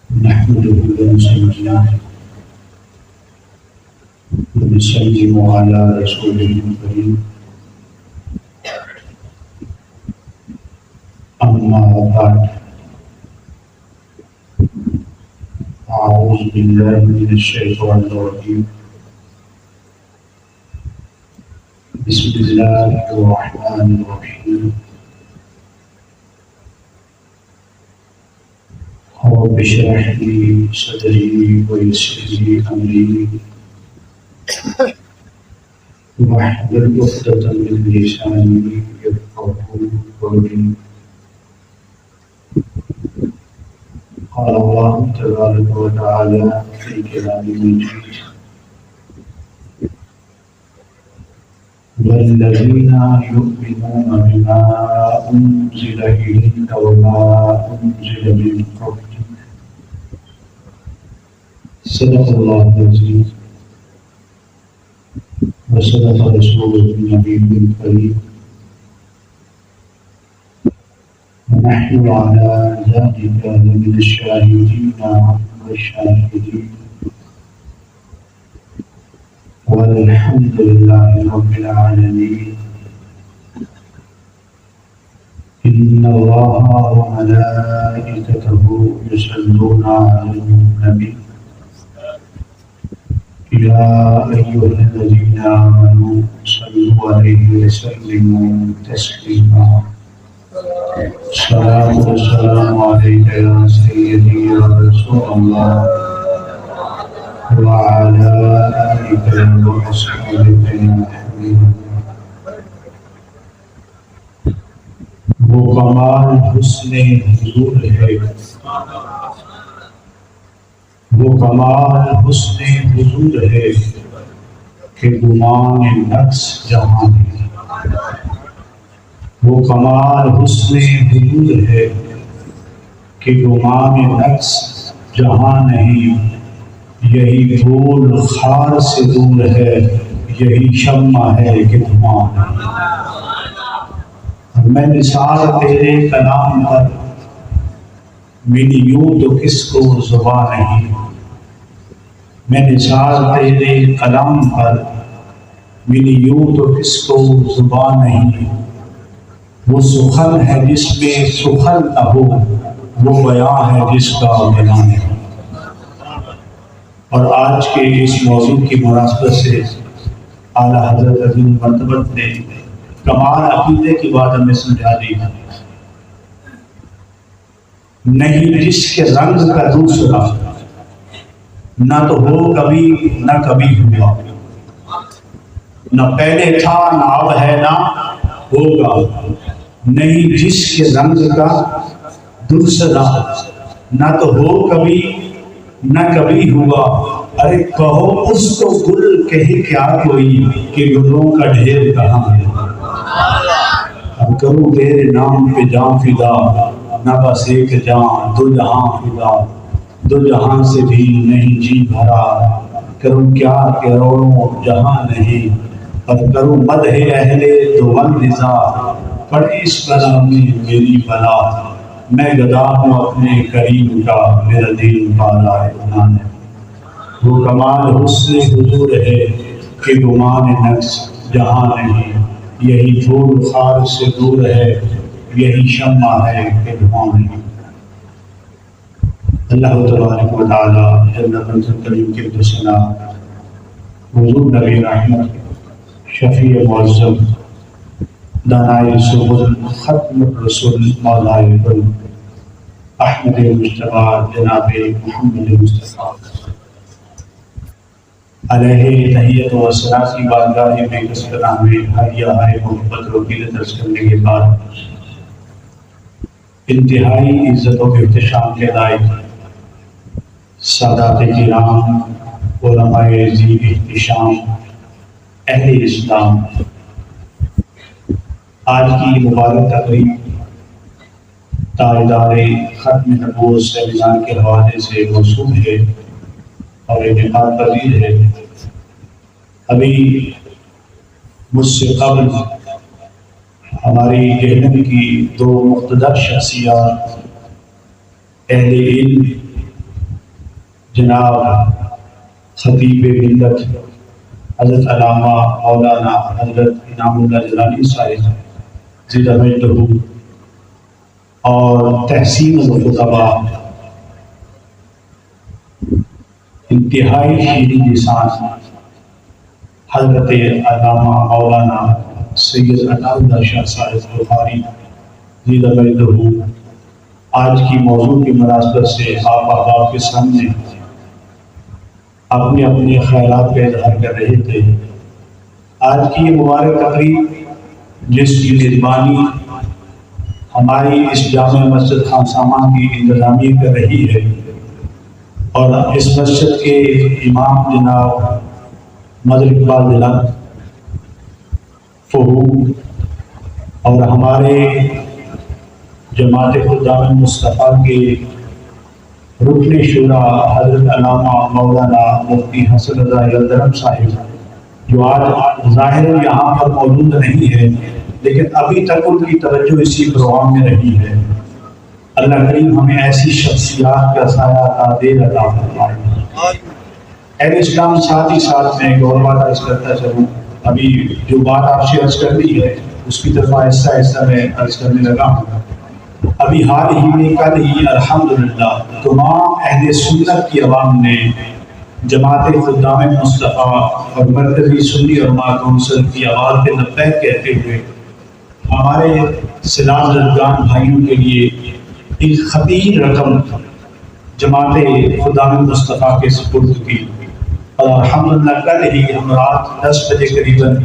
نحمده ونصلي ونسلم على رسوله الكريم أما بعد أعوذ بالله من الشيطان الرجيم بسم الله الرحمن الرحيم رب اشرح لي صدري ويسر لي أمري واحلل عقدة من لساني يفقهوا قولي. قال الله تبارك وتعالى في كلامه المجيد: والذين يؤمنون بما أنزل إليك وما أنزل من قبلك صدق الله العظيم وصدق رسوله النبي الكريم ونحن على ذلك لمن الشاهدين والشاهدين والحمد لله رب العالمين. إن الله وملائكته يصلون على النبي يا أيها الذين آمنوا صلوا عليه وسلموا تسليما. الصلاة والسلام عليك يا سيدي يا رسول الله وعلى آلك وأصحابك يا حبيب. وہ کمال حسن حضور ہے، وہ کمال حسن حضور ہے کہ گمان نقص جہاں نہیں. وہ کمال حسن حضور ہے کہ گمان نقص جہاں نہیں. یہی پھول خار سے دور ہے، یہی شمع ہے کہ دھواں نہیں. میں نثار تیرے کلام پر میری یوں تو کس کو زبان نہیں. میں نثار تیرے کلام پر میری یوں تو کس کو زبان نہیں. وہ سخن ہے جس میں سخن نہ ہو، وہ بیان ہے جس کا بیان نہیں. اور آج کے اس موضوع کی مناسبت سے اعلیٰ حضرت عظیم مرتبت نے کمال عقیدے کی بات ہمیں سمجھا دی. نہیں جس کے رنگ کا دوسرا، نہ تو ہو کبھی نہ کبھی ہوا. نہ پہلے تھا نہ اب ہے نہ ہوگا. نہیں جس کے رنگ کا دوسرا، نہ تو ہو کبھی نہ کبھی ہوا. ارے کہو اس کو گل کہے کیا کوئی کہ گلوں کا ڈھیر کہاں ہے. اب کروں تیرے نام پہ جان فدا، نہ بس ایک جان دو جہاں فدا. دو جہاں سے بھی نہیں جی بھرا، کروں کیا کروڑوں جہاں نہیں. اور کروں مدح اہل دو نظا، پڑے اس بلا میں میری بلا. میں گدا ہوں اپنے کریم کا، میرا دل پالا ہے گناہ نے. وہ کمال حسن حضور ہے کہ گمان نقص جہاں نہیں. یہی پھول خار سے دور ہے، یہی شمع ہے کہ دھواں نہیں. اللہ تبارک و تعالی جل منزل کریم کے دسنا حضور نبی رحمت، شفیع معظم، دانائے سبل، ختم الرسل، مولائے کل، احمد مجتبی جناب محمد مصطفیٰ علیہ تحیت و صلاۃ کی بارگاہ میں کثرت میں حیہ ہے محبت وکیل درج کرنے کے بعد انتہائی عزت و احتشام کے لائق سادات کرام، علماء ذی احتشام، اہل اسلام، آج کی مبارک تقریب تاجدار ختم نبوت سیمینار کے حوالے سے موصول ہے اور انعقاد پذیر ہے. ابھی مجھ سے قبل ہماری جہنم کی دو مقتدر شخصیات، اہل علم جناب خطیب ملت حضرت علامہ مولانا حضرت انعام اللہ جلانی صاحب زندہ مجدہ اور تحسین الخطباء انتہائی شیریں لسان حضرت علامہ مولانا سید عنایت شاہ صاحب بخاری زندہ مجدہ آج کی موضوع کی مناسبت سے آپ احباب کے سامنے اپنے اپنے خیالات کا اظہار کر رہے تھے۔ آج کی یہ مبارک تقریب جس کی میزبانی ہماری اس جامع مسجد خان سامان کی انتظامیہ کر رہی ہے اور اس مسجد کے امام جناب مدر اقبال دلن فہوم اور ہمارے جماعت خدام مصطفیٰ کے رکن شورا حضرت علامہ مولانا مفتی حسن رضا یلدرم صاحب جو آج ظاہر یہاں پر موجود نہیں ہے لیکن ابھی تک ان کی توجہ اسی پروگرام میں رہی ہے۔ اللہ کریم ہمیں ایسی شخصیات کا سایہ تعدیر عطا فرمائے۔ اہل اسلام ساتھ ہی ساتھ میں ایک اور بات عرض کرتا چلوں، ابھی جو بات آپ سے عرض کر دی ہے اس کی طرف آہستہ آہستہ میں عرض کرنے لگا ہوں۔ ابھی حال ہی میں کل ہی الحمدللہ تمام اہل سنت کی عوام نے جماعت خدام مصطفیٰ اور مرکزی سنی علماء کونسل کی آواز پہ لبیک کہتے ہوئے ہمارے سلام زدگان بھائیوں کے لیے ایک خطیر رقم جماعت خدام مصطفیٰ کے سپرد کی اور الحمدللہ کل ہی ہم رات 10 بجے قریباً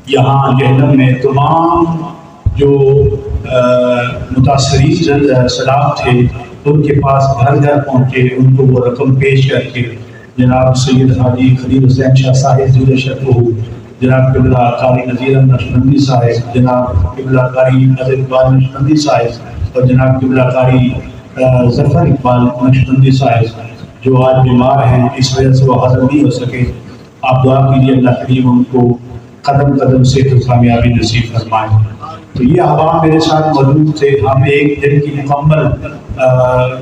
یہاں جہنم میں تمام جو متاثرین سلام تھے ان کے پاس گھر گھر پہنچے، ان کو وہ رقم پیش کر کے جناب سید حاجی خلیل حسین شاہ صاحب زیر شرفہ، جناب قبلہ قاری نذیر نقشبندی صاحب، جناب قبلہ قاری نذیر اقبال نقشبندی صاحب اور جناب قبلہ قاری ظفر اقبال نقشبندی صاحب جو آج بیمار ہیں، اس وجہ سے وہ حاضر نہیں ہو سکے۔ آپ دعا کیجیے اللہ کریم ان کو قدم قدم سے کامیابی نصیب فرمائے۔ تو یہ عوام میرے ساتھ موجود تھے۔ ہم ایک دن کی مکمل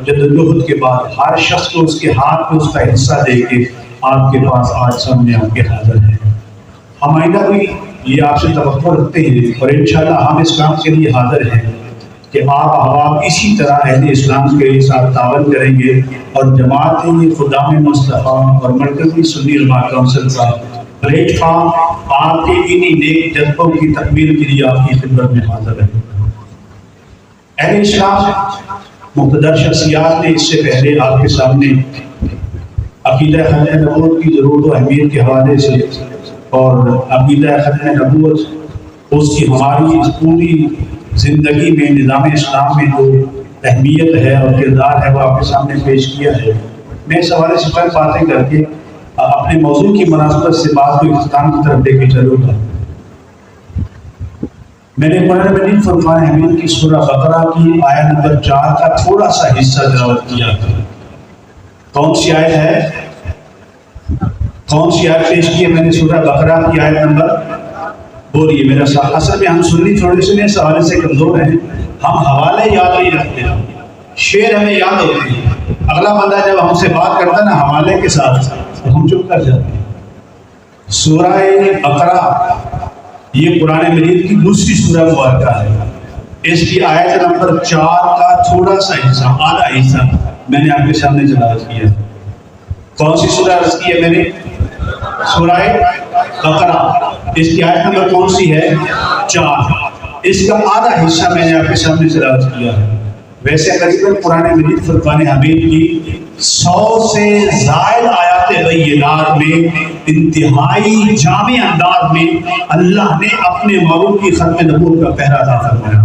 جدوجہد کے بعد ہر شخص کو اس کے ہاتھ میں اس کا حصہ دے کے آپ کے پاس آج سامنے آ کے حاضر ہیں۔ ہم آئندہ بھی یہ آپ سے توقع رکھتے ہیں اور انشاءاللہ ہم اس کام کے لیے حاضر ہیں کہ آپ احباب اسی طرح اہل اسلام کے ساتھ تعاون کریں گے اور جماعت خدام مصطفیٰ اور مرکزی سنی علماء کونسل کا پلیٹ فارم آپ کے انہی نیک جذبوں کی تکمیل کے لیے آپ کی خدمت میں حاضر ہے۔ اہل اسلام مقتدر شخصیات نے اس سے پہلے آپ کے سامنے عقیدہ ختم نبوت کی ضرورت و اہمیت کے حوالے سے اور عقیدہ ختم نبوت اس کی ہماری اس پوری زندگی میں نظام اسلام میں جو اہمیت ہے اور کردار ہے وہ آپ کے سامنے پیش کیا ہے۔ میں اس حوالے سے چند باتیں کر کے اپنے موضوع کی مناسبت سے بات کو اختتام کی طرف لے کے چلوں گا۔ میں نے قرآن مجید فرقان حمید کی سورہ بقرہ کی آیت نمبر 4 کا تھوڑا سا حصہ تلاوت کیا تھا۔ کون سی آیت ہے؟ کون سی آیت پیش کی ہے میں نے؟ سورہ بقرہ کی آیت نمبر، بولیے میرا ساتھ۔ اصل میں ہم سنی تھوڑے سے اس حوالے سے کمزور ہیں، ہم حوالے یاد نہیں رکھتے، شعر ہمیں یاد ہوتے ہیں، اگلا بندہ جب ہم سے بات کرتا ہے نا حوالے کے ساتھ تو ہم چپ کر جاتے ہیں۔ سورہ بقرہ یہ قرآن مجید کی دوسری سورہ مبارکہ ہے۔ اس کی آیت نمبر 4 کا تھوڑا سا حصہ، آدھا حصہ میں نے آپ کے سامنے تلاوت کیا۔ کون سی سورہ عرض کی ہے میں نے؟ سورہ بقرہ۔ اس کی آیت نمبر کون سی ہے؟ 4۔ اس کا آدھا حصہ میں نے آپ کے سامنے تلاوت کیا ہے۔ ویسے قریباً قرآن مجید فرقان حمید کی 100 سے زائد آیات بینات میں انتہائی جامع انداز میں اللہ نے اپنے محبوب کی ختم نبوت کا پہرا عطا فرمایا۔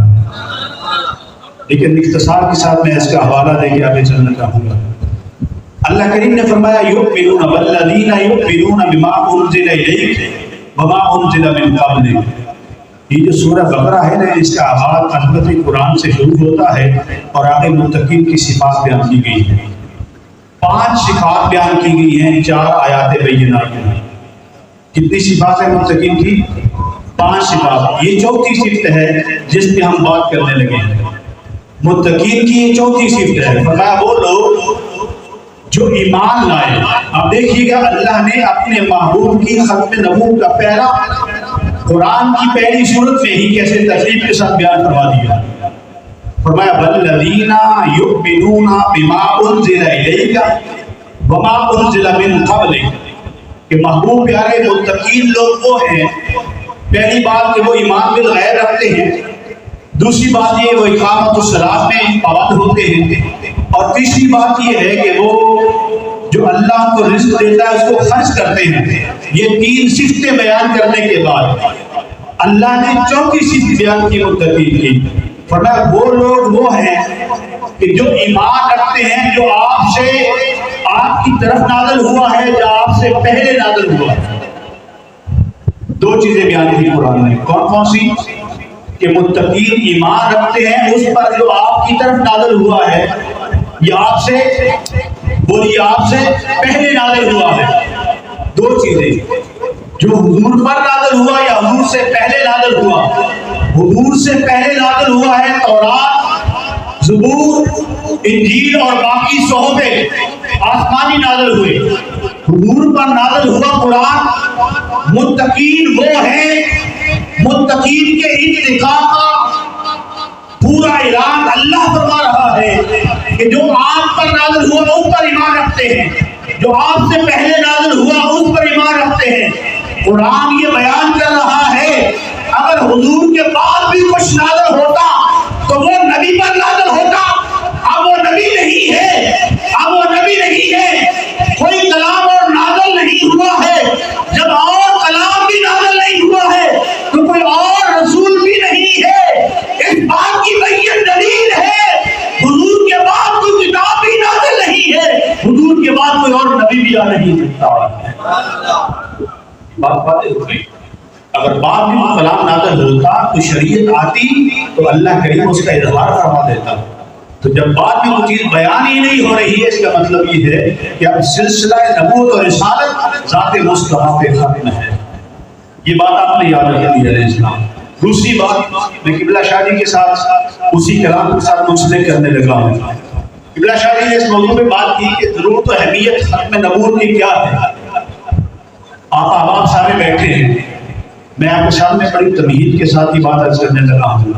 لیکن اختصار کے ساتھ میں اس کا حوالہ دے کے آگے چلنا چاہوں گا۔ اللہ کریم نے فرمایا یؤمنون والذین یؤمنون بما انزل الیک وما انزل من قبلک۔ یہ جو سورہ بقرہ ہے نا، اس کا آغاز عظمت قرآن سے شروع ہوتا ہے اور آگے متقین کی صفات بیان کی گئی ہیں۔ 5 صفات بیان کی گئی ہیں 4 آیات بینات میں۔ کتنی صفات ہیں متقین کی؟ 5 صفات۔ یہ چوتھی صفت ہے جس پہ ہم بات کرنے لگے ہیں۔ متقین کی یہ چوتھی صفت ہے۔ فرمایا وہ لوگ جو ایمان لائے. اب دیکھیے گا اللہ نے اپنے محبوب کی ختم نبوت کا پہلا قرآن کی پہلی صورت میں ہی کیسے تشریف کے ساتھ بیان کروا دیا. فرمایا والذین یؤمنون بما انزل الیک وما انزل من قبلک، کہ محبوب پیارے متقین لوگ وہ ہیں، پہلی بات کہ وہ ایمان بالغیب رکھتے ہیں، دوسری بات یہ وہ اقامت الصلاۃ میں پابند ہوتے ہیں، اور تیسری بات یہ ہے کہ وہ جو اللہ کو رزق دیتا ہے اس کو خرچ کرتے ہیں. یہ تین صفتیں بیان کرنے کے بعد اللہ نے چوتھی صفت بیان کی متقین کی. فرمایا وہ لوگ وہ ہیں کہ جو ایمان رکھتے ہیں جو آپ سے آپ کی طرف نازل ہوا ہے، جو آپ سے پہلے نازل ہوا ہے. دو چیزیں بیان کی قرآن میں. کون کون سی؟ کہ متقین ایمان رکھتے ہیں اس پر جو آپ کی طرف نازل ہوا ہے، یہ آپ سے بولیے آپ سے پہلے نازل ہوا ہے. دو چیزیں، جو حضور پر نازل ہوا یا حضور سے پہلے نازل ہوا. حضور سے پہلے نازل ہوا ہے تورات، زبور، انجیل اور باقی صحف آسمانی نازل ہوئے. حضور پر نازل ہوا قرآن. متقین وہ ہیں، متقین کے اتقاء کا پورا اعلان اللہ فرما رہا ہے کہ جو آپ پر نازل ہوا اس پر ایمان رکھتے ہیں، جو آپ سے پہلے نازل ہوا اس پر ایمان رکھتے ہیں. قرآن یہ بیان کر رہا ہے اگر حضور کے بعد بھی کچھ نازل ہوتا تو وہ نبی پر نازل ہوتا. اب وہ نبی نہیں ہے، اب وہ نبی نہیں ہے، کوئی کلام اور نازل نہیں ہوا ہے. جب اور کلام بھی نازل نہیں ہوا ہے تو کوئی اور رسول بھی نہیں ہے. اس بات کی بین دلیل ہے حضور کے بعد کوئی کتاب بھی نازل نہیں ہے، حضور کے بعد کوئی اور نبی بھی آ نہیں سکتا. بات ہو گئی. اگر بعد میں کلام نازل ہوتا تو شریعت آتی تو اللہ کریم اس کا اظہار فرما دیتا. تو جب بعد میں وہ چیز بیان ہی نہیں ہو رہی ہے، اس کا مطلب یہ ہے کہ اب سلسلہ نبوت اور رسالت ذات مصطفیٰ پہ ختم ہے. یہ بات آپ نے یاد رکھنی ہے علیہ السلام. دوسری بات میں قبلہ شاہ جی کے ساتھ اسی کلام کے ساتھ منسلک کرنے لگا ہوں. قبلہ شاہ جی نے اس موضوع میں بات کی کہ ضرورت و اہمیت ختم نبوت کی کیا ہے. آپ احباب سارے بیٹھے ہیں، میں آپ کے سامنے بڑی تمہید کے ساتھ یہ بات عرض کرنے لگا ہوں.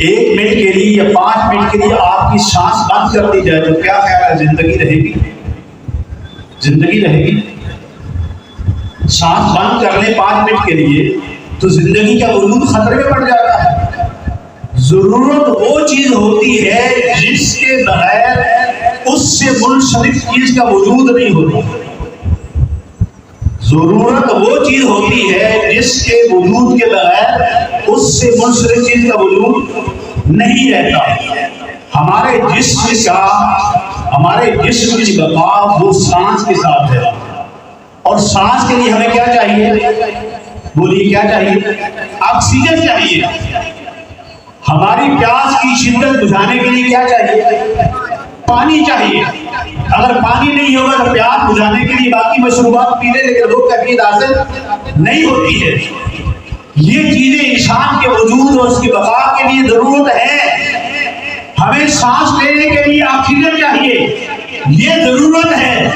1 منٹ کے لیے یا 5 منٹ کے لیے آپ کی سانس بند کر دی جائے تو کیا خیال ہے زندگی رہے گی؟ زندگی رہے گی؟ سانس بند کر لیں 5 منٹ کے لیے تو زندگی کا وجود خطرے میں پڑ جاتا ہے. ضرورت وہ چیز ہوتی ہے جس کے بغیر اس سے منسلک چیز کا وجود نہیں ہوتا. ضرورت وہ چیز ہوتی ہے جس کے وجود کے بغیر اس سے منسلک چیز کا وجود نہیں رہتا. ہمارے جسم کی بقا وہ سانس کے ساتھ ہے، اور سانس کے لیے ہمیں کیا چاہیے؟ بولیے کیا چاہیے؟ آکسیجن چاہیے. ہماری پیاس کی شدت بجھانے کے لیے کیا چاہیے؟ پانی چاہیے. اگر پانی نہیں ہوگا تو پیاس بجھانے کے لیے باقی مشروبات پی لیں لیکن وہ کیفیت حاصل نہیں ہوتی ہے. یہ چیزیں انسان کے وجود اور اس کی بقا کے لیے ضرورت ہے. ہمیں سانس لینے کے لیے آکسیجن چاہیے، یہ ضرورت ہے.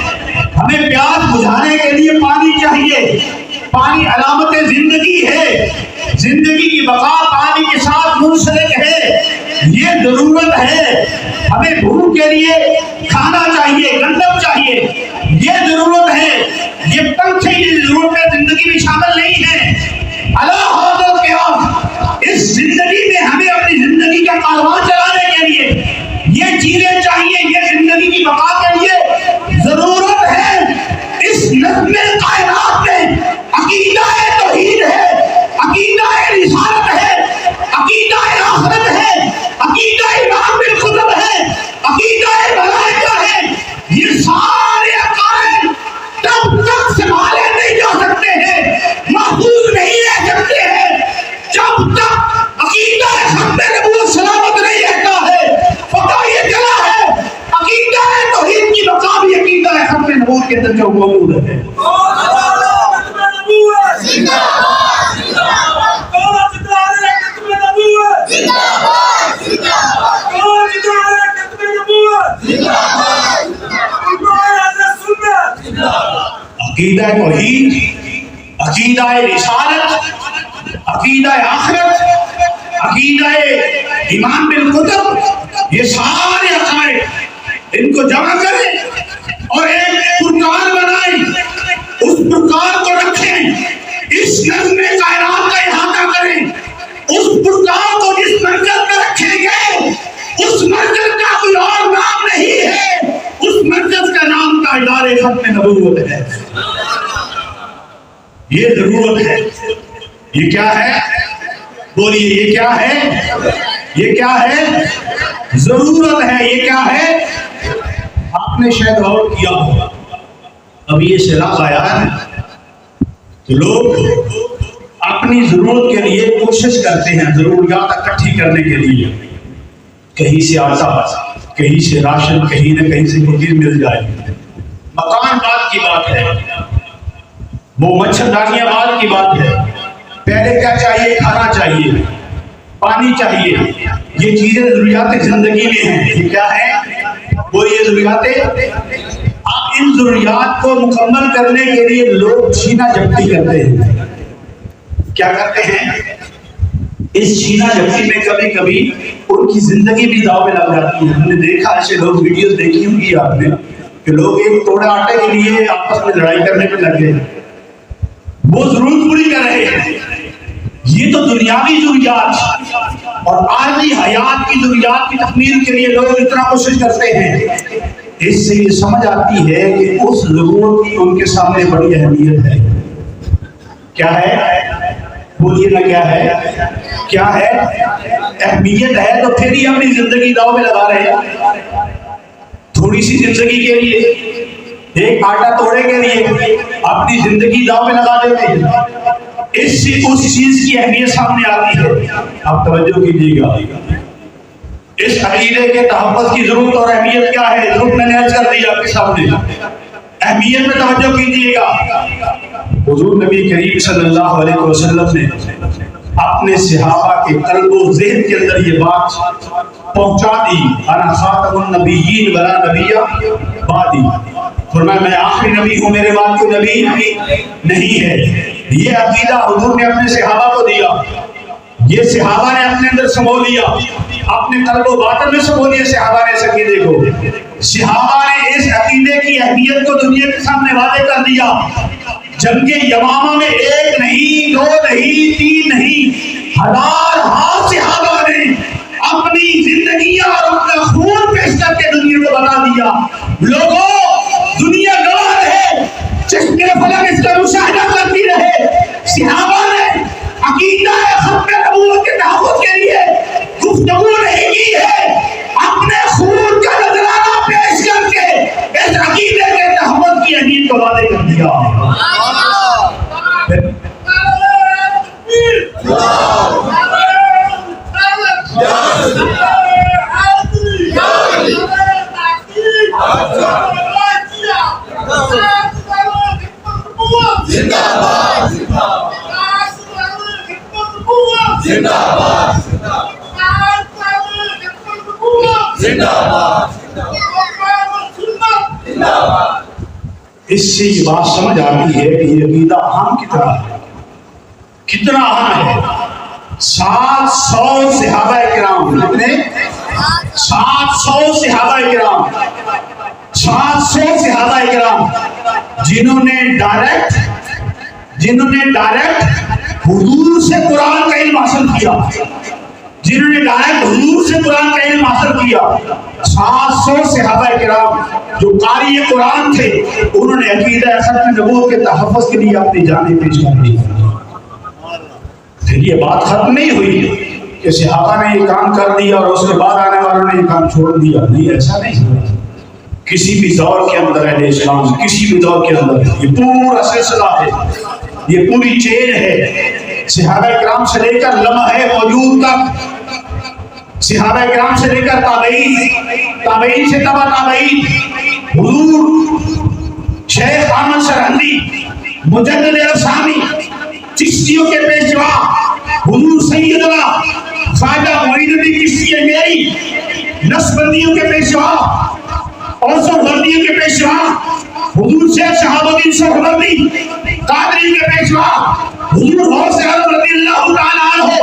ہمیں پیاس بجھانے کے لیے پانی چاہیے. پانی علامت زندگی ہے، زندگی کی بقا پانی کے ساتھ منسلک ہے، یہ ضرورت ہے. ہمیں بھوک کے لیے کھانا چاہیے، گندم چاہیے، یہ ضرورت ہے. یہ پنکھ کی ضرورتیں زندگی میں شامل نہیں ہے. اللہ حاضر قیام اس زندگی میں ہمیں اپنی زندگی کا کاروان چلانے کے لیے یہ چیزیں چاہیے، یہ زندگی کی بقا کے لیے ضرورت ہے. اس نظم کائنات میں عقیدہ توحید ہے، عقیدہ رسالت ہے، عقیدہ آخرت ہے، عقیدہ ایمان بالکتب ہے، عقیدہ ملائکہ ہے. یہ سارے عقائد تب تک سنبھالے نہیں جا سکتے ہیں، محفوظ نہیں رہ سکتے ہیں جب تک عقیدہ ختم نبوت سلامت نہیں رہتا ہے. پتہ یہ چلا ہے عقیدہ توحید کی بقا بھی عقیدہ ختم نبوت کے اندر جو موجود ہے. عقیدہ توحید، عقیدہ رسالت، عقیدہ آخرت، عقیدہ ایمان بالکتب، یہ سارے عقائد ان کو جمع کریں اور ایک پرکار بنائیں، اس پرکار کو رکھیں، اس نظم کائنات کا احاطہ کریں، اس پرکار کو جس مرکز میں رکھیں گے اس مرکز کا کوئی اور نام نہیں ہے، اس مرکز کا نام تاجدار ختم نبوت ہے۔ یہ ضرورت ہے۔ یہ کیا ہے؟ بولیے یہ کیا ہے؟ یہ کیا ہے؟ ضرورت ہے۔ یہ کیا ہے؟ آپ نے شاید غور کیا ہوگا، ابھی یہ سیلاب آیا ہے تو لوگ اپنی ضرورت کے لیے کوشش کرتے ہیں، ضروریات اکٹھی کرنے کے لیے، کہیں سے آٹا، کہیں سے راشن، کہیں نہ کہیں سے کوئی چیز مل جائے۔ مکان بعد کی بات ہے، وہ مچھردانیاں بعد کی بات ہے، پہلے کیا چاہیے؟ کھانا چاہیے، پانی چاہیے، یہ چیزیں ضروریات زندگی میں ہیں۔ یہ کیا ہے؟ وہ یہ ضروریات۔ اب ان ضروریات کو مکمل کرنے کے لیے لوگ چھینا جھپٹی کرتے ہیں۔ کیا کرتے ہیں؟ اس چھینا جھپٹی میں کبھی کبھی ان کی زندگی بھی داؤ میں لگ جاتی ہے۔ ہم نے دیکھا ایسے لوگ، ویڈیوز دیکھی ہوں گی آپ نے، کہ لوگ ایک توڑے آٹے کے لیے آپس میں لڑائی کرنے پہ لگ گئے، وہ ضرورت پوری کر رہے ہیں۔ یہ تو دنیاوی ضروریات اور عارضی حیات کی ضروریات کی تکمیل کے لیے لوگ اتنا کوشش کرتے ہیں۔ اس سے یہ سمجھ آتی ہے کہ اس ضرورت کی ان کے سامنے بڑی اہمیت ہے۔ کیا ہے؟ بولیے نا کیا ہے؟ کیا ہے؟ اہمیت ہے تو پھر ہی اپنی زندگی داؤ میں لگا رہے ہیں۔ تھوڑی سی زندگی کے لیے، ایک آٹا توڑے کے لیے اپنی زندگی داؤ میں لگا دیتے ہیں۔ اس سے اس چیز کی اہمیت سامنے آتی ہے۔ آپ توجہ کیجیے گا، اس عقیدے کے تحفظ کی ضرورت اور اہمیت کیا ہے، ضرورت میں نے عرض کر دی آپ کے سامنے۔ اہمیت میں توجہ کیجیے گا۔ حضور نبی کریم صلی اللہ علیہ وسلم نے اپنے صحابہ کے قلب و ذہن کے اندر یہ بات پہنچا دی، انا خاتم النبیین ولا نبی بعدی، فرمایا میں آخری نبی ہوں، میرے بعد کوئی نبی نہیں ہے۔ یہ عقیدہ حضور نے اپنے صحابہ کو دیا، یہ صحابہ نے اپنے اندر سمو لیا، اپنے قلب و باطن میں سمو لیا صحابہ نے اس عقیدے کو۔ صحابہ نے اس عقیدے کی اہمیت کو دنیا کے سامنے واضح کر دیا۔ جنگ یمامہ میں ایک نہیں، دو نہیں، تین نہیں، ہزارہا صحابہ نے اپنی زندگیاں اور اپنا خون پیش کر کے دنیا کو بتا دیا۔ لوگوں، دنیا گواہ ہے، چشم فلک اس کا مشاہدہ کرتی رہے۔ صحابہ نے عقیدہ ختم نبوت کے تحفظ کے لیے گفتگو نہیں کی ہے، اپنے خون کا نذرانہ پیش کر کے اس عقیدے کے تحفظ کی اہمیت کو واضح کر دیا۔ اس سے یہ بات سمجھ آتی ہے کہ یہ عقیدہ اہم کتنا ہے، کتنا اہم ہے۔ 700 صحابہ کرام، کتنے؟ 700 صحابہ کرام، 700 صحابہ کرام جنہوں نے ڈائریکٹ حضور سے قرآن کا علم حاصل کیا، جنہوں نے ڈائریکٹ حضور سے قرآن کا علم حاصل کیا۔ 700 صحابہ کرام جو قاری قرآن تھے، انہوں نے عقیدہ ختم نبوت کے تحفظ کے لیے اپنی جانیں پیش کر دی۔ پھر یہ بات ختم نہیں ہوئی کہ صحابہ نے یہ کام کر دیا اور اس کے بعد آنے والوں نے یہ کام چھوڑ دیا، نہیں، ایسا نہیں ہوا۔ کسی بھی دور کے اندر اہل اسلام، کسی بھی دور کے اندر یہ پورا سلسلہ ہے، یہ پوری چین ہے، صحابہ کرام سے لے کر لمحہ موجود تک، صحابہ کرام سے لے کر تابعین، تابعین سے تبع تابعین، حضور شیخ احمد سرہندی، مجدد افسانی، چشتیوں کے پیشوا حضور سیدنا خواجہ معین الدین چشتی میری، نقشبندیوں کے پیشوا، اوسط بندیوں کے پیشوا حضور سے شہابالدین سہروردی قادری کے پیشوا حضور غوث اعظم رضی اللہ تعالیٰ عنہ،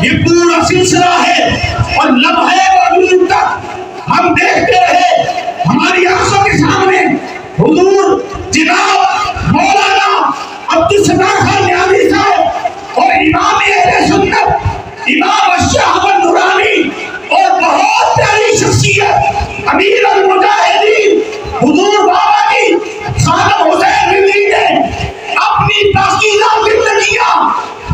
یہ پورا سلسلہ ہے اور لمحے وجود تک ہم دیکھتے رہے ہماری آنکھوں کے سامنے حضور جناب مولانا عبدالستار خان نیازی صاحب اور امام اہل سنت امام الشاہ احمد نورانی اور بہت پیاری شخصیت امیر المجاہدین حضور بابا کی خادم حسین بن نے اپنی پاکیزہ زندگیاں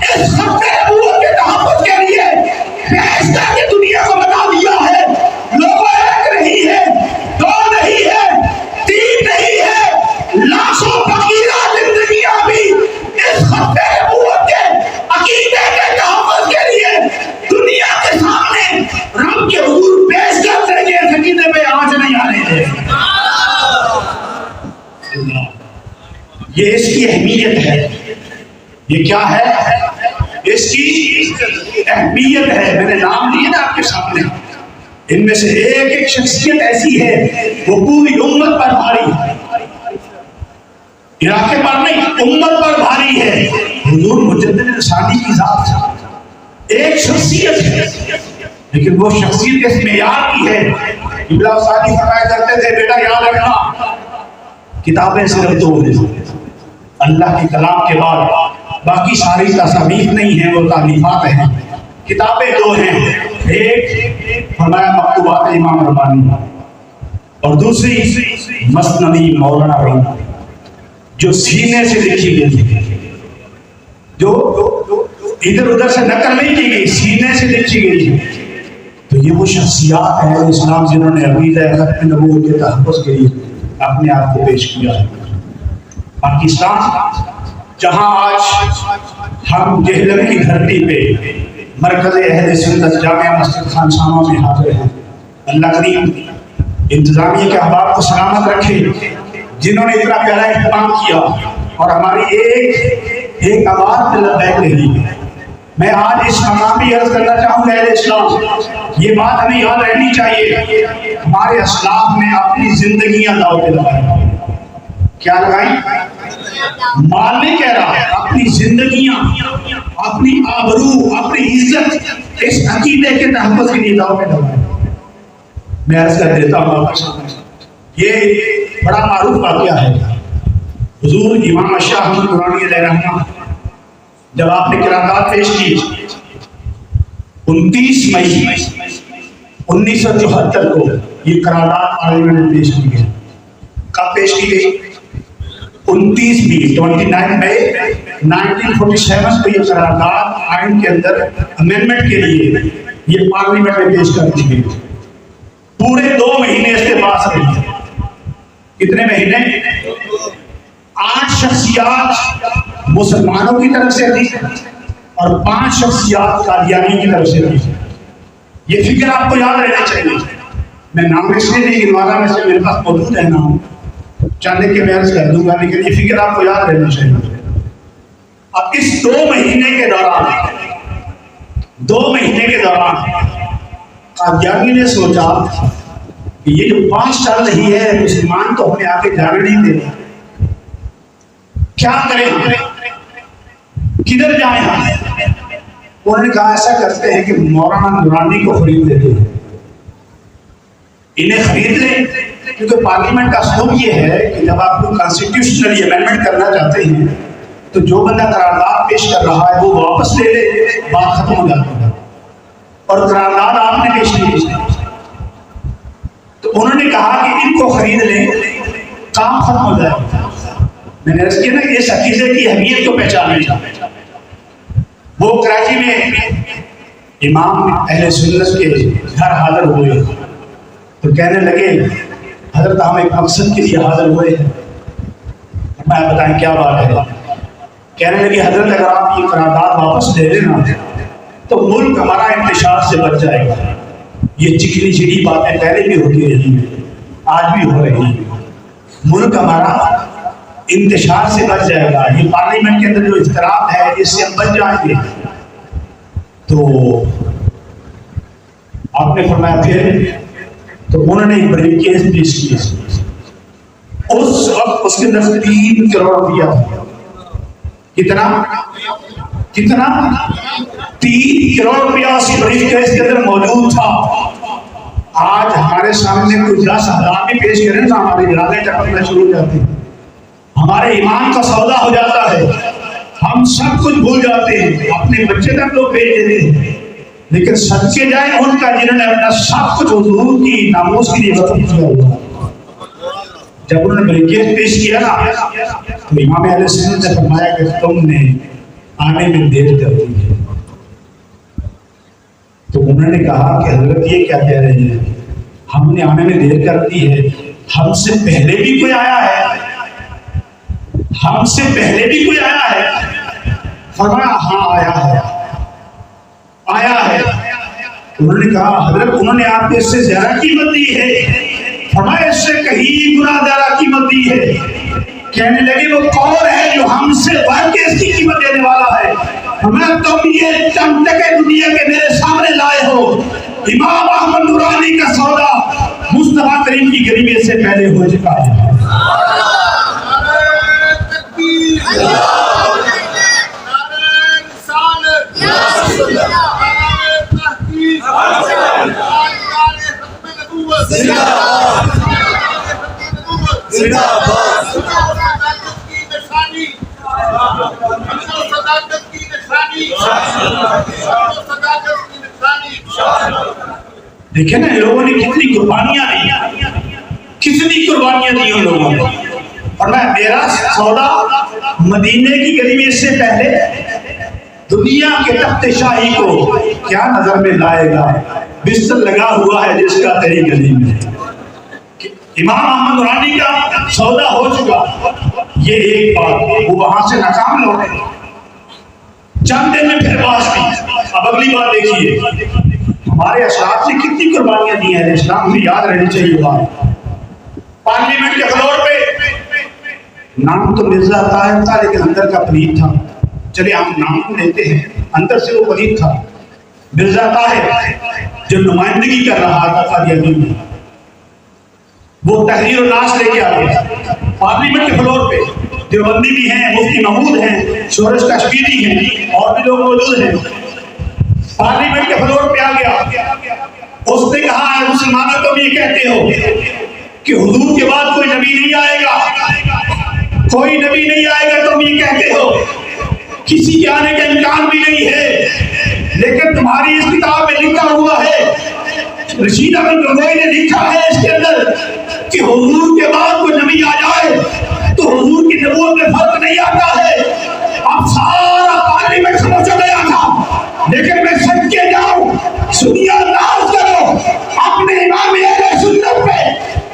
اس خط نبوت کے تحفظ کے لیے پیش کر کے دنیا کو بتا دیا ہے. لوگوں ایک نہیں ہے، دو نہیں ہے، تین نہیں ہے، لاکھوں پاکیزہ زندگیاں بھی اس خط نبوت کے عقیدے کے تحفظ کے لیے دنیا کے سامنے رب کے حضور پیش کر دیں گے. اس عقیدے پہ آج نہیں آنے دیں. یہ اس کی اہمیت ہے. یہ کیا ہے؟ اس کی اہمیت ہے. میں نے نام لیے نا آپ کے سامنے، ان میں سے ایک ایک شخصیت ایسی ہے وہ پوری امت پر بھاری ہے، علاقے پر نہیں امت پر بھاری ہے. حضور مجدد رسانی کی ذات ایک شخصیت ہے، لیکن وہ شخصیت اس معیار کی ہے. قبلہ ثانی فرمایا کرتے تھے بیٹا یاد رکھنا کتابیں صرف دو ہیں، اللہ کے کلام کے بعد باقی ساری تصانیف نہیں ہیں، وہ تالیفات ہیں. کتابیں دو ہیں، ایک فرمایا مکتوبات امام ربانی اور دوسری مثنوی مولانا رومی جو سینے سے لکھی گئی ہے، جو ادھر ادھر سے نقل نہیں کی گئی، سینے سے لکھی گئی ہے. تو یہ وہ شخصیات ہیں اسلام جنہوں نے عقیدہ ختم نبوت کے تحفظ کے لیے اپنے آپ کو پیش کیا ہے. پاکستان جہاں آج ہم جہلم کی دھرتی پہ مرکز اہل سنت جامعہ مسجد خانسانوں میں حاضر ہیں، اللہ کریم انتظامیہ کے احباب کو سلامت رکھے جنہوں نے اتنا پیارا اہتمام کیا اور ہماری ایک آواز پہ لبیک رہی. میں آج اس مقام پہ عرض کرنا چاہوں گا اہل اسلام، یہ بات ہمیں یاد رہنی چاہیے. ہمارے اسلاف نے اپنی زندگیاں داؤ پہ لگائی. کیا لگائی؟ مال نہیں کہہ رہا، اپنی زندگیاں، اپنی آبرو، اپنی عزت اس عقیدے کے تحفظ کے لیے داؤ پہ لگائی. میں عرض کر دیتا ہوں یہ بڑا معروف واقعہ ہے. حضور امام الشاہ احمد نورانی علیہ رحمہ جب آپ نے قراءات پیش کی 29 مئی 1974 کو یہ قراءات پارلیمنٹ میں پیش کی گئی. کب پیش کی گئی؟ 29 مئی 1947 کو یہ قرارداد آئین کے اندر امینڈمنٹ کے لیے یہ پارلیمنٹ میں پیش کر دی گئی. پورے 2 مہینے اس کے پاس رہی. کتنے مہینے؟ 8 شخصیات مسلمانوں کی طرف سے تھی اور 5 شخصیات قادیانی کی طرف سے تھی. یہ فکر آپ کو یاد رہنا چاہیے. میں نام اس لیے نہیں گنوا رہا، میں سے میرے پاس موجود ہے نام، چاہنے کے میں عرض کر دوں گا، لیکن یہ فکر آپ کو یاد رہنا چاہیے. اب اس 2 مہینے کے دوران قادیانی نے سوچا کہ یہ جو 5 چل رہی ہے مسلمان تو ہمیں آگے جانے نہیں دے رہے، کیا کریں، کدھر جائیں ہم؟ انہوں نے کہا ایسا کرتے ہیں کہ مولانا نورانی کو خرید لیتے ہیں. انہیں خرید لیں، کیونکہ پارلیمنٹ کا اسلوب یہ ہے کہ جب آپ کو کانسٹیٹیوشنلی امینڈمنٹ کرنا چاہتے ہیں تو جو بندہ قرارداد پیش کر رہا ہے وہ واپس لے لے، بات ختم ہو جاتی ہے. اور قرارداد آپ نے پیش کی. تو انہوں نے کہا کہ ان کو خرید لیں، کام ختم ہو جائے. میں نے عرض کیا نا کہ اس عقیدے کی اہمیت کو پہچانیں. وہ کراچی میں امام اہل سنت کے گھر حاضر ہوئے تو کہنے لگے حضرت ہم ایک مقصد کے لیے حاضر ہوئے ہیں. میں بتائیں کیا بات ہے؟ کہنے لگے حضرت اگر آپ یہ قرارداد واپس لے لینا تو ملک ہمارا انتشار سے بچ جائے گا. یہ چکنی چڑی باتیں پہلے بھی ہوتی رہی ہیں، آج بھی ہو رہی ہیں. ملک ہمارا انتشار سے بچ جائے گا. یہ پارلیمنٹ کے اندر جو اختلاف ہے اس سے ہم بچ جائیں گے. تو آپ نے فرمایا پھر، تو انہوں نے ایک بریف کیس پیش کیا. اس وقت اس کے اندر 3 کروڑ روپیہ تھا. کتنا 3 کروڑ روپیہ اس بریف کیس کے اندر موجود تھا. آج ہمارے سامنے کوئی 10,000 بھی پیش کریں تو ہمارے ارادے چپکنا شروع ہو جاتے ہیں, ہمارے ایمان کا سودا ہو جاتا ہے, ہم سب کچھ بھول جاتے ہیں, اپنے بچے تک لوگ بھیج دیتے ہیں. لیکن صدقے جائیں ان کا جنہوں نے اپنا سب کچھ حضور کی ناموس کے لیے وقف کیا ہوا. جب انہوں نے بریکیٹ پیش کیا نا تو امام اہل سنت نے فرمایا کہ تم نے آنے میں دیر کر دی ہے. تو انہوں نے کہا کہ حضرت یہ کیا کہہ رہے ہیں, ہم نے آنے میں دیر کر دی ہے, ہم سے پہلے بھی کوئی آیا ہے, ہم سے پہلے بھی کوئی آیا ہے؟ فرمایا ہاں آیا ہے. انہوں نے کہا حضرت انہوں نے آپ کو اس سے زیادہ قیمت دی ہے. فرمایا اس سے کہیں گنا زیادہ قیمت دی ہے. کہنے لگے وہ کون ہے جو ہم سے بڑھ کے اس کی قیمت دینے والا ہے؟ فرمایا تم یہ چمٹکے دنیا کے میرے سامنے لائے ہو. امام احمد نورانی کا سودا مصطفیٰ کریم کی غریبی سے پہلے ہو چکا ہے. دیکھیں نا لوگوں نے کتنی قربانیاں دی, کتنی قربانیاں دی ان لوگوں نے. اور میں میرا سودا مدینے کی غریبی سے پہلے دنیا کے تخت شاہی کو کیا نظر میں لائے گا؟ بستر لگا ہوا ہے جس کا تیری گلی میں. امام احمد نورانی کا سودا ہو چکا. یہ ایک بات, وہ وہاں سے ناکام لوٹے, چند دن میں پھر باز بھی. اب اگلی بات دیکھیے, ہمارے اسلاف نے کتنی قربانیاں دی ہیں اسلام میں, یاد رہنی چاہیے بات. پارلیمنٹ کے فلور پہ نام تو مرزا طاہر تھا لیکن اندر کا پلید تھا. چلے ہم نام کو لیتے ہیں, اندر سے وہ پلید تھا. مرزا طاہر جو نمائندگی کر رہا تھا قادیانی میں, وہ تحریر الناس لے کے آ گیا پارلیمنٹ کے فلور پہ. دیوبندی بھی ہیں, مفتی محمود ہیں, شورش کشمیری ہیں, اور بھی لوگ موجود ہیں. پارلیمنٹ کے فلور پہ آ گیا. اس نے کہا ہے مسلمانوں تم یہ کہتے ہو کہ حضور کے بعد کوئی نبی نہیں آئے گا, کوئی نبی نہیں آئے گا, تم یہ کہتے ہو کسی کے آنے کا امکان بھی نہیں ہے. لیکن تمہاری اس کتاب میں لکھا ہوا ہے, رشید احمد گنگوئی نے لکھا ہے اس کے اندر کہ حضور کے بعد کوئی نبی آ جائے تو حضور کی نبوت میں فرق نہیں آتا ہے. اب سارا پارلیمنٹ سمجھ گیا تھا, لیکن میں سچ کے جاؤں سنیا ناز کرو اپنے امام اہل سنت پہ.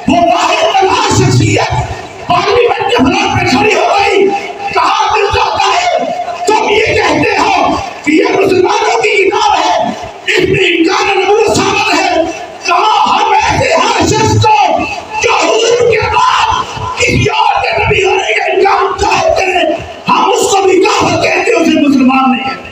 وہ واحد تنہا شخصیت پارلیمنٹ کے فلور پہ کھڑی ہو گئی, کہا مرزا طاہر تم یہ کہتے ہو کہ یہ مسلمانوں کی کتاب ہے, اس میں امکان نبوت ثابت ہے. کہا ہم ایسے ہر شخص کو جو حضور کے بعد کسی اور کے نبی ہونے کا امکان ظاہر کرے ہم اس کو بھی کافر کہتے ہیں, اسے مسلمان نہیں کہتے.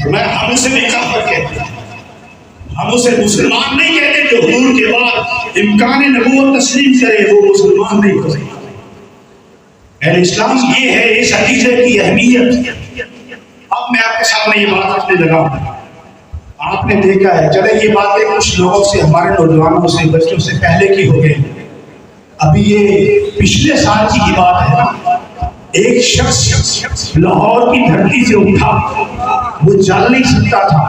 میں ہم اسے بھی کافر کہتے ہیں, ہم اسے مسلمان نہیں کہتے جو حضور کے بعد امکان نبوت تسلیم کرے, وہ مسلمان نہیں ہو سکتا. اہل اسلام یہ ہے اس عقیدے کی اہمیت. اب میں آپ کے سامنے یہ بات رکھنے لگا ہوں. آپ نے دیکھا ہے, چلے یہ باتیں کچھ لوگوں سے, ہمارے نوجوانوں سے, بچوں سے پہلے کی ہو گئی. ابھی یہ پچھلے سال کی بات ہے. ایک شخص لاہور کی دھرتی سے اٹھا, وہ چل نہیں سکتا تھا,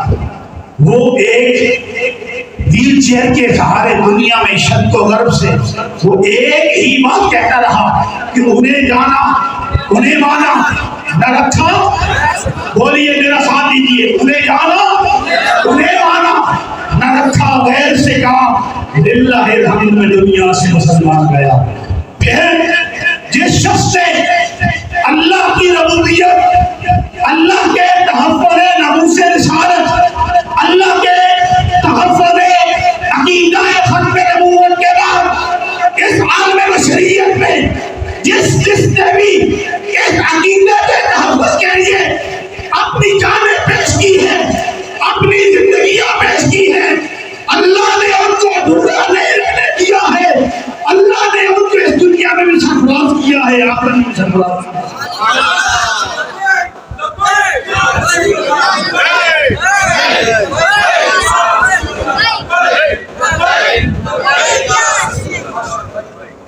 وہ ایک ویل چیئر کے سہارے دنیا میں شرق و غرب سے وہ ایک ہی بات کہتا رہا کہ انہیں جانا, انہیں مانا, نہ رکھا. بولیے میرا ساتھ دیجیے, انہیں جانا, انہیں مانا, نہ رکھا. غیر سے کہا للہ الحمد میں دنیا سے مسلمان گیا. پھر جس شخص سے اللہ کی ربوبیت, اللہ کے تحفظ ناموس رسالت, اللہ کے تحفظ عقیدہ ختم نبوت کے بعد اس عالم بشریت نے بھی اس عقیدے کے تحفظ کے لیے اپنی جانیں پیش کی ہیں، اپنی زندگیاں پیش کی ہیں، اللہ نے ان کو ادھورا نہیں رہنے دیا ہے، اللہ نے ان کو اس دنیا میں بھی سرفراز کیا ہے، آخرت میں بھی سرفراز کیا ہے۔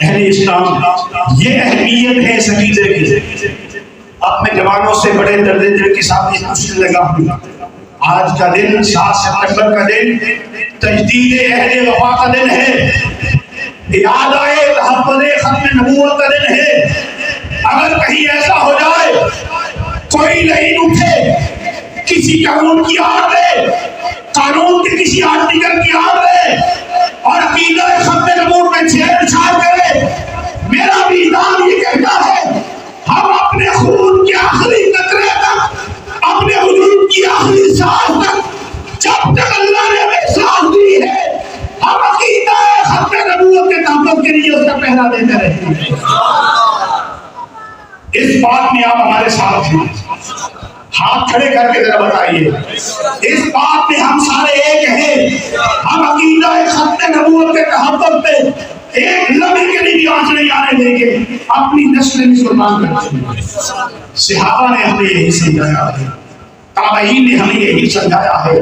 اہل اسلام یہ اہمیت ہے اس عقیدے کی۔ اب میں جوانوں سے بڑے درد دل کے ساتھ یہ پوچھنے لگا ہوں، آج کا دن 7 ستمبر کا دن تجدید عہد وفا کا دن ہے، اعادہ تحفظ ختم نبوت کا دن ہے۔ اگر کہیں ایسا ہو جائے کوئی نہیں اٹھے، کسی قانون کی آڑ لے، قانون کے کسی آرٹیکل کی آڑ لے اور عقیدہ ختم نبوت میں چھیڑ چھاڑ کرے، میرا بھی ایمان یہ کہتا ہے ہم اپنے خون کے آخری قطرے تک، اپنے وجود کی آخری سانس تک، جب تک اللہ نے ہمیں سانس دی ہے، ہم عقیدہ ختم نبوت کے تحفظ کے لیے اس کا پہرا دیتے رہتے ہیں۔ اس بات میں آپ ہمارے ساتھ ہیں، ہاتھ کھڑے کر کے ذرا بتائیے، اس بات میں ہم سارے ایک ہیں، ہم عقیدہ ختم نبوت کے تحفظ پہ ایک لمحے کے لیے بھی آنچ نہیں آنے دیں گے، اپنی نسل میں قربان کرتے ہیں۔ صحابہ نے ہمیں یہی سمجھایا ہے، تابعین نے ہمیں یہی سمجھایا ہے،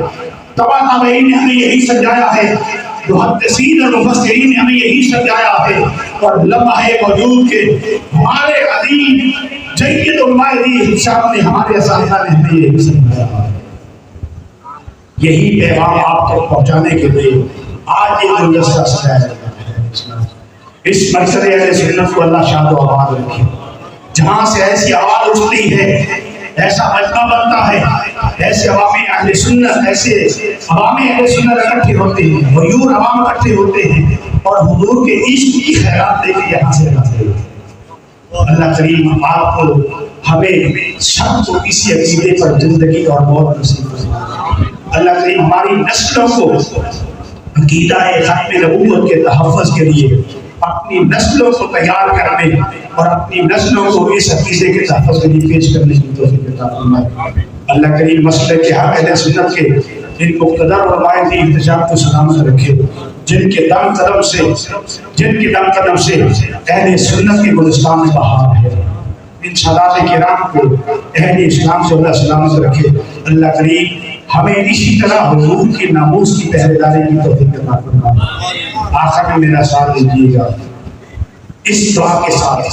تبع تابعین نے ہمیں یہی سمجھایا ہے، محدثین اور مفسرین نے ہمیں یہی سمجھایا ہے، اور لمحہ موجود کے ہمارے عظیم جید علماء دین صاحب نے، ہمارے اساتذہ نے ہمیں یہی سمجھایا ہے۔ یہی پیغام آپ تک پہنچانے کے لیے آج یہ گلدستہ سجایا گیا ہے۔ اس مرکز اہل سنت کو اللہ شاد و آباد رکھے، جہاں سے ایسی آواز اٹھتی ہے، ایسا مجمع بنتا ہے، ایسے عوام اہل سنت، ایسے عوام اہل سنت اکٹھے ہوتے ہیں، غیور عوام اکٹھے ہوتے ہیں اور حضور کے عشق کی خیرات لے کے یہاں سے جاتے ہیں۔ اللہ کریم آپ کو ہمیں سب کو اسی عقیدے پر زندگی اور موت نصیب فرمائے۔ اللہ کریم ہماری نسلوں کو عقیدہ ختم نبوت کے تحفظ کے لیے اپنی نسلوں کو تیار کرنے اور اپنی نسلوں کو اس عقیدے کے تحفظ کے لیے پیش کرنے کی توفیق عطا فرمائے۔ اللہ کریم مسلک کے حق اہل سنت کے ان مقتدر علماء کی انتشار کو سلامت رکھے، جن کے دم قدم سے اہل سنت کے گلستان میں بہار ہے۔ ان سادات کرام کو اہل اسلام سے اللہ سلامت رکھے۔ اللہ کریم ہمیں اسی طرح حضور کی ناموس کی پہرے داری کی توفیق عطا فرمائے۔ آخر میں میرا ساتھ دیجیے گا اس دعا کے ساتھ،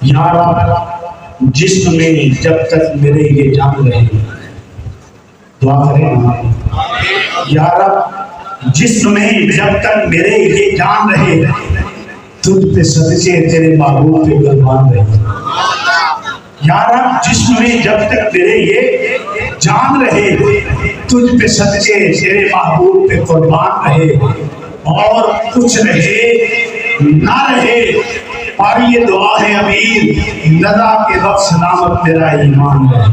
یا رب جسم میں جب تک میرے یہ جان رہے، دعا کریں، یا رب جسم میں جب تک میرے یہ جان رہے، تجھ پہ صدقے تیرے محبوب پہ قربان رہے۔ یا رب جسم میں جب تک میرے یہ جان رہے، تجھ پہ صدقے تیرے محبوب پہ قربان رہے، اور کچھ رہے نہ رہے، اور یہ دعا ہے امین، لدا کے وقت سلامت میرا ایمان رہے۔